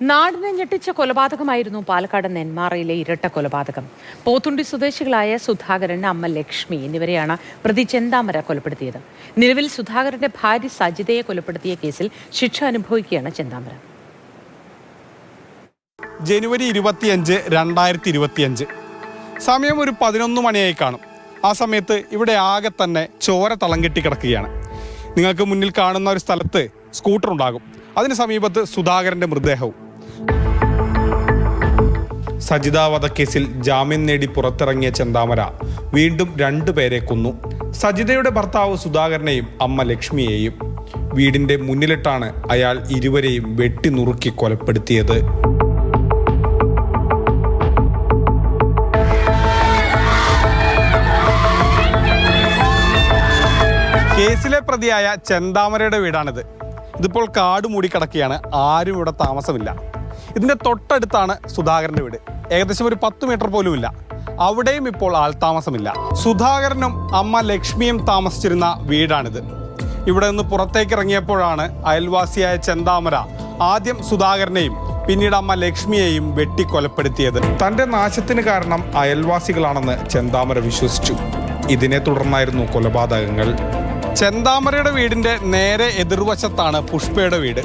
നാടിനെ ഞെട്ടിച്ച കൊലപാതകമായിരുന്നു പാലക്കാട് നെന്മാറയിലെ ഇരട്ട കൊലപാതകം. പോത്തുണ്ടി സ്വദേശികളായ സുധാകരൻ, അമ്മ ലക്ഷ്മി എന്നിവരെയാണ് പ്രതി ചെന്താമര കൊലപ്പെടുത്തിയത്. നിലവിൽ സുധാകരന്റെ ഭാര്യ സജിതയെ കൊലപ്പെടുത്തിയ കേസിൽ ശിക്ഷ അനുഭവിക്കുകയാണ് ചെന്താമര. ജനുവരി 25, 2025 സമയം ഒരു 11 മണിയായി കാണും. ആ സമയത്ത് ഇവിടെ ആകെ തന്നെ ചോര തളം കെട്ടി കിടക്കുകയാണ്. നിങ്ങൾക്ക് മുന്നിൽ കാണുന്ന ഒരു സ്ഥലത്ത് സ്കൂട്ടർ ഉണ്ടാകും. അതിന് സമീപത്ത് സുധാകരന്റെ മൃതദേഹവും. സജിത വധക്കേസിൽ ജാമ്യം നേടി പുറത്തിറങ്ങിയ ചെന്താമര വീണ്ടും 2 പേരെ കൊന്നു. സജിതയുടെ ഭർത്താവ് സുധാകരനെയും അമ്മ ലക്ഷ്മിയെയും. വീടിന്റെ മുന്നിലിട്ടാണ് അയാൾ ഇരുവരെയും വെട്ടി നുറുക്കി കൊലപ്പെടുത്തിയത്. കേസിലെ പ്രതിയായ ചെന്താമരയുടെ വീടാണിത്. ഇതിപ്പോൾ കാട് മൂടിക്കിടക്കുകയാണ്. ആരും ഇവിടെ താമസമില്ല. ഇതിൻ്റെ തൊട്ടടുത്താണ് സുധാകരൻ്റെ വീട്. ഏകദേശം ഒരു 10 മീറ്റർ പോലുമില്ല. അവിടെയും ഇപ്പോൾ ആൾ താമസമില്ല. സുധാകരനും അമ്മ ലക്ഷ്മിയും താമസിച്ചിരുന്ന വീടാണിത്. ഇവിടെ നിന്ന് പുറത്തേക്ക് ഇറങ്ങിയപ്പോഴാണ് അയൽവാസിയായ ചെന്താമര ആദ്യം സുധാകരനെയും പിന്നീട് അമ്മ ലക്ഷ്മിയെയും വെട്ടിക്കൊലപ്പെടുത്തിയത്. തൻ്റെ നാശത്തിന് കാരണം അയൽവാസികളാണെന്ന് ചെന്താമര വിശ്വസിച്ചു. ഇതിനെ തുടർന്നായിരുന്നു കൊലപാതകങ്ങൾ. ചെന്താമരയുടെ വീടിൻ്റെ നേരെ എതിർവശത്താണ് പുഷ്പയുടെ വീട്.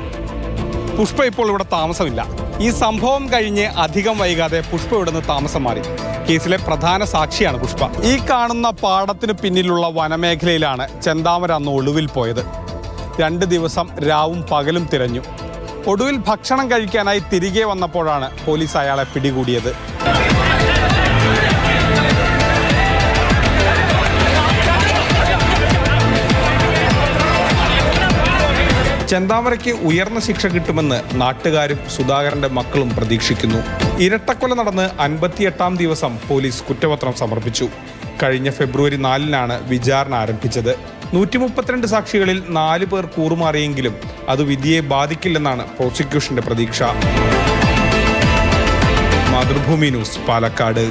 പുഷ്പ ഇപ്പോൾ ഇവിടെ താമസമില്ല. ഈ സംഭവം കഴിഞ്ഞ് അധികം വൈകാതെ പുഷ്പ ഇവിടെ നിന്ന് താമസം മാറി. കേസിലെ പ്രധാന സാക്ഷിയാണ് പുഷ്പ. ഈ കാണുന്ന പാടത്തിന് പിന്നിലുള്ള വനമേഖലയിലാണ് ചെന്താമര അന്ന് ഒളിവിൽ പോയത്. 2 ദിവസം രാവും പകലും തിരഞ്ഞു. ഒടുവിൽ ഭക്ഷണം കഴിക്കാനായി തിരികെ വന്നപ്പോഴാണ് പോലീസ് അയാളെ പിടികൂടിയത്. ചെന്താമരയ്ക്ക് ഉയർന്ന ശിക്ഷ കിട്ടുമെന്ന് നാട്ടുകാരും സുധാകരന്റെ മക്കളും പ്രതീക്ഷിക്കുന്നു. ഇരട്ടക്കൊല നടന്ന് 58-ാം ദിവസം പോലീസ് കുറ്റപത്രം സമർപ്പിച്ചു. കഴിഞ്ഞ ഫെബ്രുവരി 4-നാണ് വിചാരണ ആരംഭിച്ചത്. 132 സാക്ഷികളിൽ 4 പേർ കൂറുമാറിയെങ്കിലും അത് വിധിയെ ബാധിക്കില്ലെന്നാണ് പ്രോസിക്യൂഷന്റെ പ്രതീക്ഷ. മാതൃഭൂമി ന്യൂസ്, പാലക്കാട്.